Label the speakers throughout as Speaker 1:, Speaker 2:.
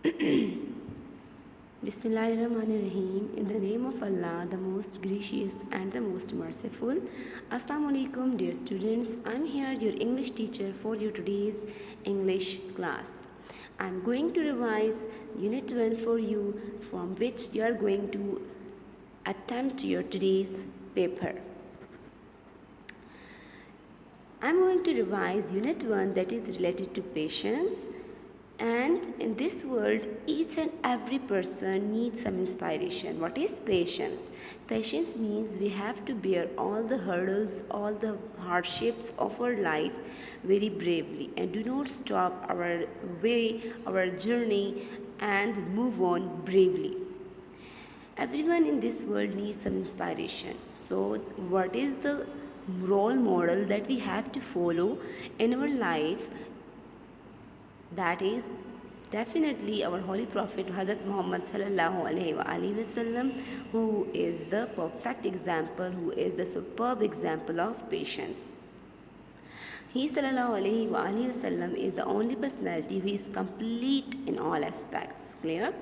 Speaker 1: Bismillahirrahmanirrahim. In the name of Allah, the most gracious and the most merciful. Assalamu alaikum, dear students. I'm here, your English teacher, for your today's English class. I'm going to revise Unit 1 for you, from which you are going to attempt your today's paper. I'm going to revise Unit 1 that is related to patience. And in this world, each and every person needs some inspiration. What is patience? Patience means we have to bear all the hurdles, all the hardships of our life very bravely and do not stop our way, our journey, and move on bravely. Everyone in this world needs some inspiration. So, what is the role model that we have to follow in our life? That is definitely our Holy Prophet Hazrat Muhammad sallallahu alaihi wasallam, who is the perfect example, who is the superb example of patience. He sallallahu alaihi wasallam is the only personality who is complete in all aspects. Clear?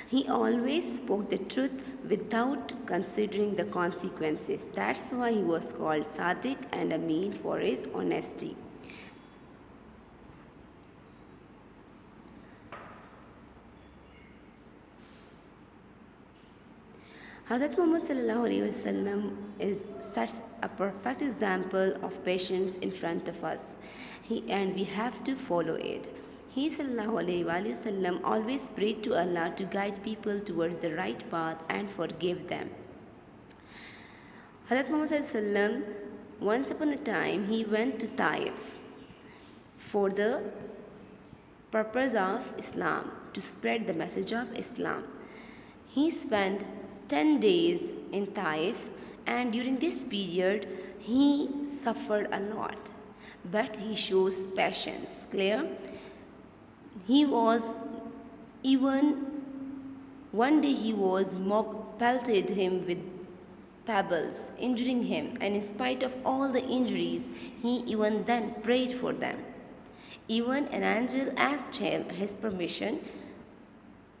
Speaker 1: He always spoke the truth without considering the consequences. That's why he was called Sadiq and Amin for his honesty. Hazrat Muhammad sallallahu alaihi wasallam is such a perfect example of patience in front of us. And we have to follow it. He sallallahu alaihi wasallam always prayed to Allah to guide people towards the right path and forgive them. Hazrat Muhammad sallallahu alaihi wasallam, once upon a time, he went to Taif for the purpose of Islam, to spread the message of Islam. He spent 10 days in Taif, and during this period he suffered a lot, but he shows patience. Clear? He was, even one day he was pelted him with pebbles, injuring him, and in spite of all the injuries, he even then prayed for them. Even an angel asked him his permission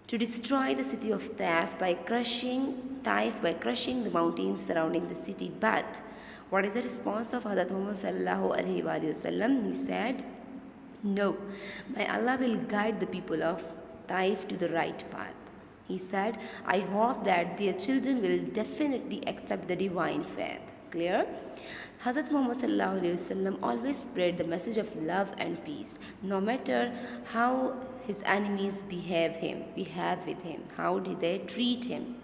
Speaker 1: to destroy the city of Taif by crushing the mountains surrounding the city. But what is the response of Hazrat Muhammad sallallahu alaihi wasallam? He said, "No, my Allah will guide the people of Taif to the right path." He said, "I hope that their children will definitely accept the divine faith." Clear? Hazrat Muhammad sallallahu alaihi wasallam always spread the message of love and peace, no matter how his enemies behave with him, how did they treat him.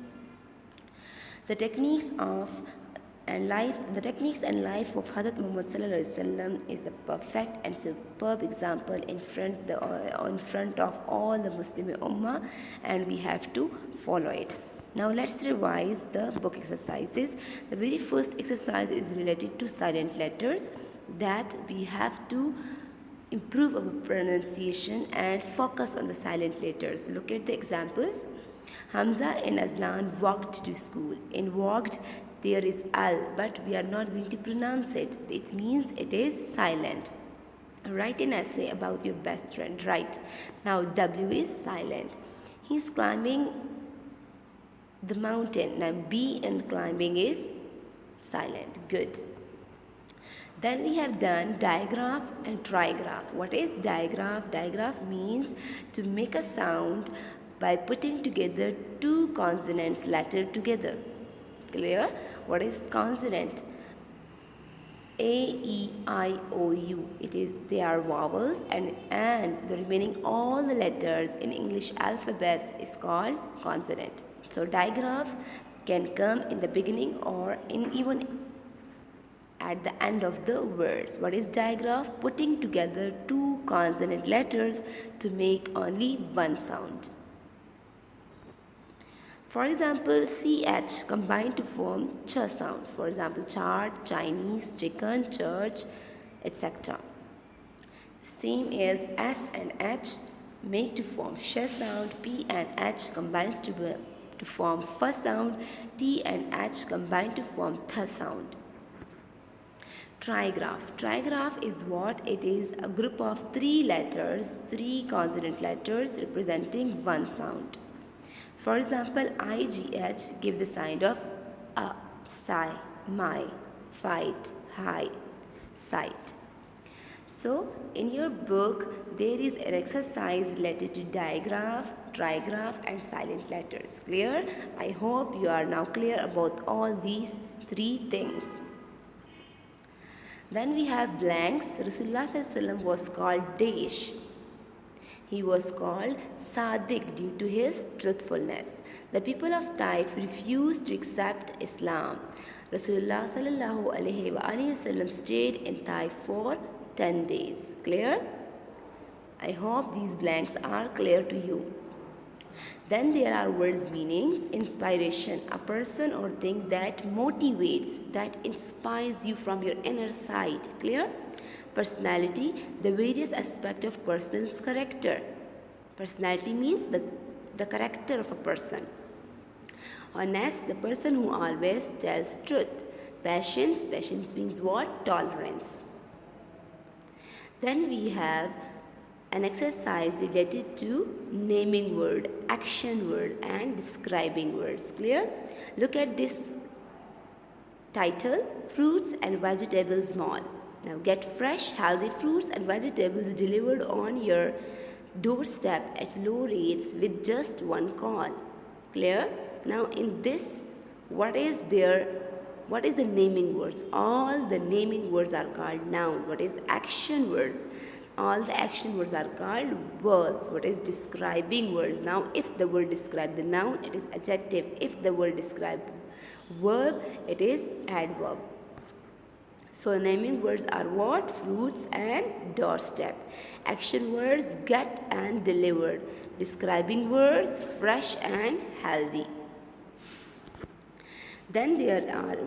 Speaker 1: The techniques and life of Hazrat Muhammad sallallahu alaihi wasallam is the perfect and superb example in front of all the Muslim Ummah, and we have to follow it. Now let's revise the book exercises. The very first exercise is related to silent letters, that we have to improve our pronunciation and focus on the silent letters. Look at the examples. Hamza and Azlan walked to school. In walked, there is al, but we are not going to pronounce it. It means it is silent. Write an essay about your best friend. Right. Now W is silent. He's climbing the mountain. Now B in climbing is silent. Good. Then we have done digraph and trigraph. What is digraph? Digraph means to make a sound by putting together two consonants letter together. Clear? What is consonant? A, E, I, O, U. They are vowels, and the remaining all the letters in English alphabets is called consonant. So digraph can come in the beginning or even at the end of the words. What is digraph? Putting together two consonant letters to make only one sound. For example, CH combined to form ch sound. For example, chart, Chinese, chicken, church, etc. Same as S and H make to form sh sound. P and H combines to form f sound. T and H combine to form th sound. Trigraph. Trigraph is what? It is a group of 3 letters, 3 consonant letters representing one sound. For example, IGH give the sound of a, sigh, my, fight, high, sight. So in your book there is an exercise related to digraph, trigraph and silent letters. Clear? I hope you are now clear about all these 3 things. Then we have blanks. Rasulullah ﷺ was called Dash. He was called Sadiq due to his truthfulness. The people of Taif refused to accept Islam. Rasulullah ﷺ stayed in Taif for 10 days. Clear? I hope these blanks are clear to you. Then there are words meanings. Inspiration, a person or thing that motivates, that inspires you from your inner side. Clear? Personality, the various aspects of person's character. Personality means the character of a person. Honest, the person who always tells truth. Patience, patience means what? Tolerance. Then we have an exercise related to naming word, action word and describing words. Clear? Look at this title, Fruits and Vegetables Mall. Now get fresh, healthy fruits and vegetables delivered on your doorstep at low rates with just one call. Clear? Now in this, what is the naming words? All the naming words are called noun. What is action words? All the action words are called verbs. What is describing words? Now if the word describe the noun, it is adjective. If the word describe verb, it is adverb. So naming words are what? Fruits and doorstep. Action words, get and delivered. Describing words, fresh and healthy. Then there are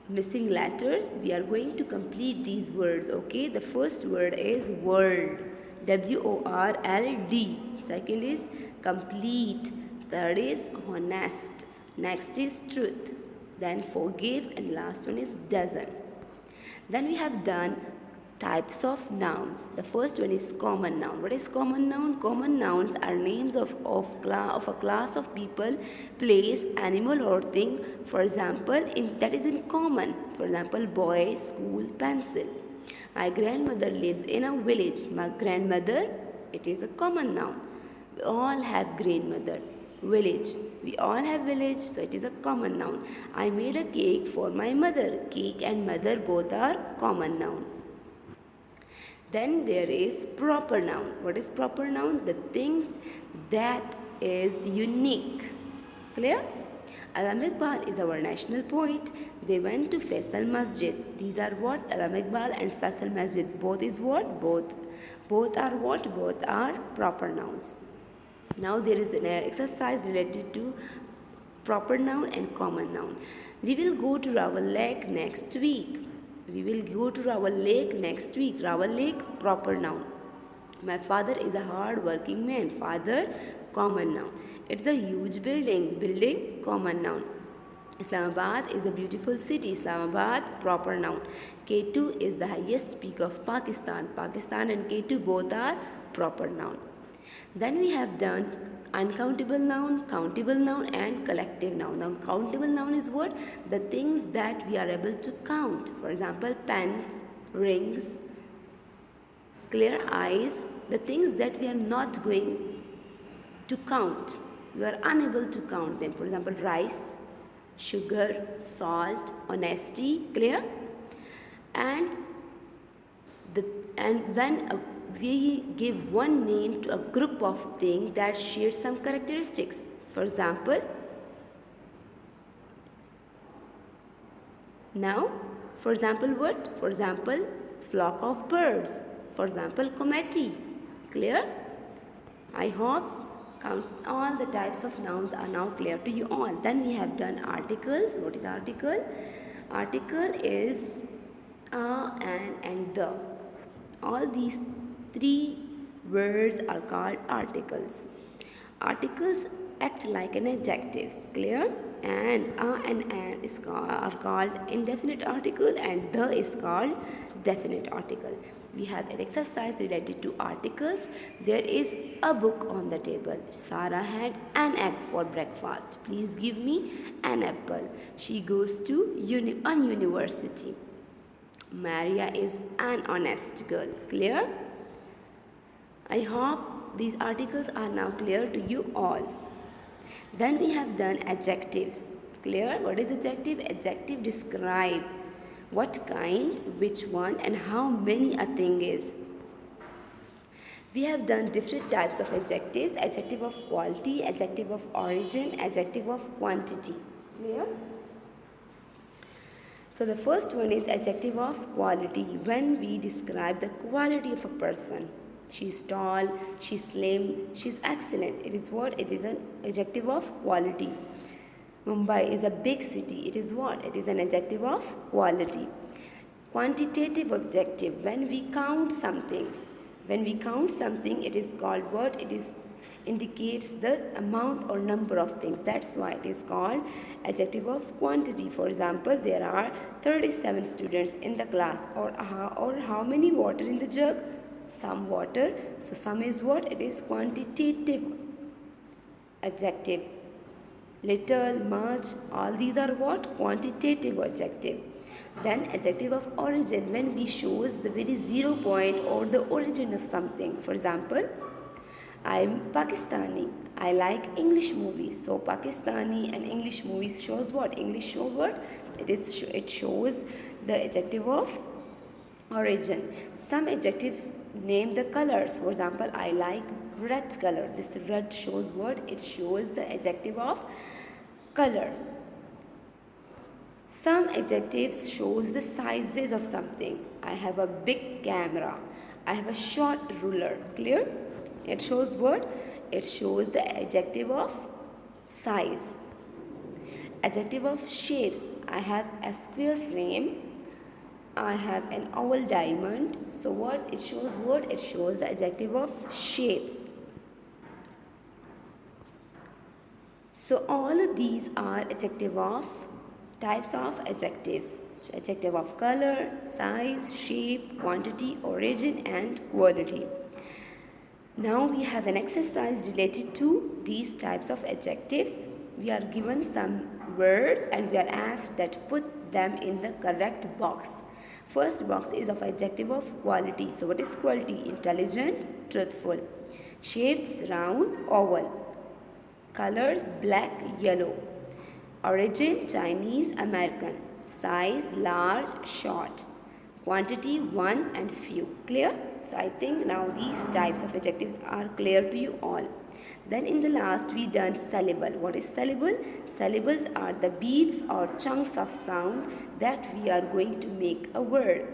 Speaker 1: missing letters. We are going to complete these words. Okay, the first word is world, W-O-R-L-D. Second is complete. Third is honest. Next is truth. Then forgive, and last one is dozen. Then we have done types of nouns. The first one is common noun. What is common noun? Common nouns are names of a class of people, place, animal or thing. For example, that is in common. For example, boy, school, pencil. My grandmother lives in a village. My grandmother, it is a common noun. We all have grandmother. Village, we all have village, so it is a common noun. I made a cake for my mother. Cake and mother both are common noun. Then there is proper noun. What is proper noun? The things that is unique. Clear? Allama Iqbal is our national poet. They went to Faisal Masjid. These are what? Allama Iqbal and Faisal Masjid. Both is what? Both are what? Both are proper nouns. Now there is an exercise related to proper noun and common noun. We will go to Rawal Lake next week. Rawal Lake, proper noun. My father is a hard working man. Father, common noun. It's a huge building. Building, common noun. Islamabad is a beautiful city. Islamabad, proper noun. K2 is the highest peak of Pakistan. Pakistan and K2 both are proper noun. Then we have done uncountable noun, countable noun and collective noun. Now countable noun is what? The things that we are able to count. For example, pens, rings, clear eyes. The things that we are not going to count. We are unable to count them. For example, rice, sugar, salt, honesty, clear? And when we give one name to a group of things that share some characteristics. For example, what? For example, flock of birds. For example, committee. Clear? I hope all the types of nouns are now clear to you all. Then we have done articles. What is article? Article is a, an and the. All these 3 words are called articles. Articles act like an adjectives. Clear? and a and an are called indefinite article and the is called definite article. We have an exercise related to articles. There is a book on the table. Sarah had an egg for breakfast. Please give me an apple. She goes to a university. Maria is an honest girl. Clear? I hope these articles are now clear to you all. Then we have done adjectives. Clear? What is adjective? Adjective describe what kind, which one, and how many a thing is. We have done different types of adjectives. Adjective of quality, adjective of origin, adjective of quantity. Clear? So the first one is adjective of quality. When we describe the quality of a person. She's tall, she's slim, she's excellent. It is what? It is an adjective of quality. Mumbai is a big city. It is what? It is an adjective of quality. Quantitative objective. When we count something. When we count something, it is called what? It is indicates the amount or number of things. That's why it is called adjective of quantity. For example, there are 37 students in the class, or how many water in the jug? Some water. So some is what? It is quantitative adjective. Little, much, all these are what? Quantitative adjective. Then adjective of origin, when we shows the very 0 point or the origin of something. For example, I am Pakistani. I like English movies. So Pakistani and English movies shows what? English show what? It shows the adjective of origin. Some adjectives name the colors. For example, I like red color. This red shows what? It shows the adjective of color. Some adjectives shows the sizes of something. I have a big camera. I have a short ruler. Clear? It shows what? It shows the adjective of size. Adjective of shapes. I have a square frame. I have an oval diamond. So what? It shows what? It shows the adjective of shapes. So all of these are adjective of types of adjectives. Adjective of color, size, shape, quantity, origin, and quality. Now we have an exercise related to these types of adjectives. We are given some words and we are asked that put them in the correct box. First box is of adjective of quality. So what is quality? Intelligent, truthful. Shapes round, oval. Colors black, yellow. Origin Chinese, American. Size large, short. Quantity one and few. Clear? So I think now these types of adjectives are clear to you all. Then in the last we done syllable. What is syllable? Syllables are the beats or chunks of sound that we are going to make a word.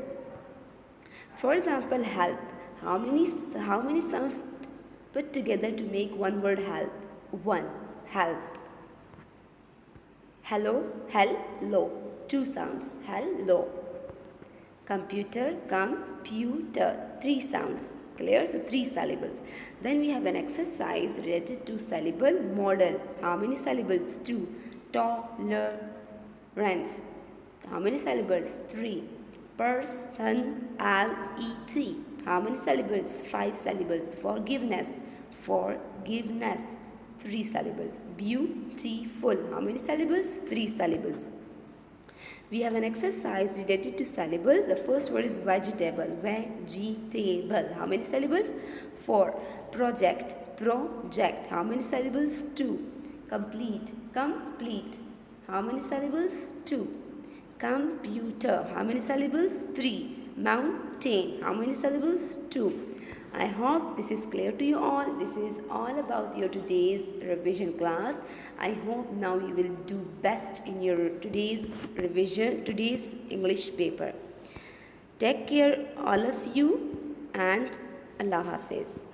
Speaker 1: For example, help. How many sounds put together to make one word help? One. Help. Hello, hello. Two sounds. Hello. Computer, computer. Three sounds. Clear? So three syllables. Then we have an exercise related to syllable model. How many syllables? Two. Tolerance. How many syllables? Three. Personality. How many syllables? Five syllables. Forgiveness. Forgiveness. Three syllables. Beautiful. How many syllables? Three syllables. We have an exercise related to syllables. The first word is vegetable. Vegetable. How many syllables? Four. Project. Project. How many syllables? Two. Complete. Complete. How many syllables? Two. Computer. How many syllables? Three. Mountain. How many syllables? Two. I hope this is clear to you all. This is all about your today's revision class. I hope now you will do best in your today's revision, today's English paper. Take care all of you and Allah Hafiz.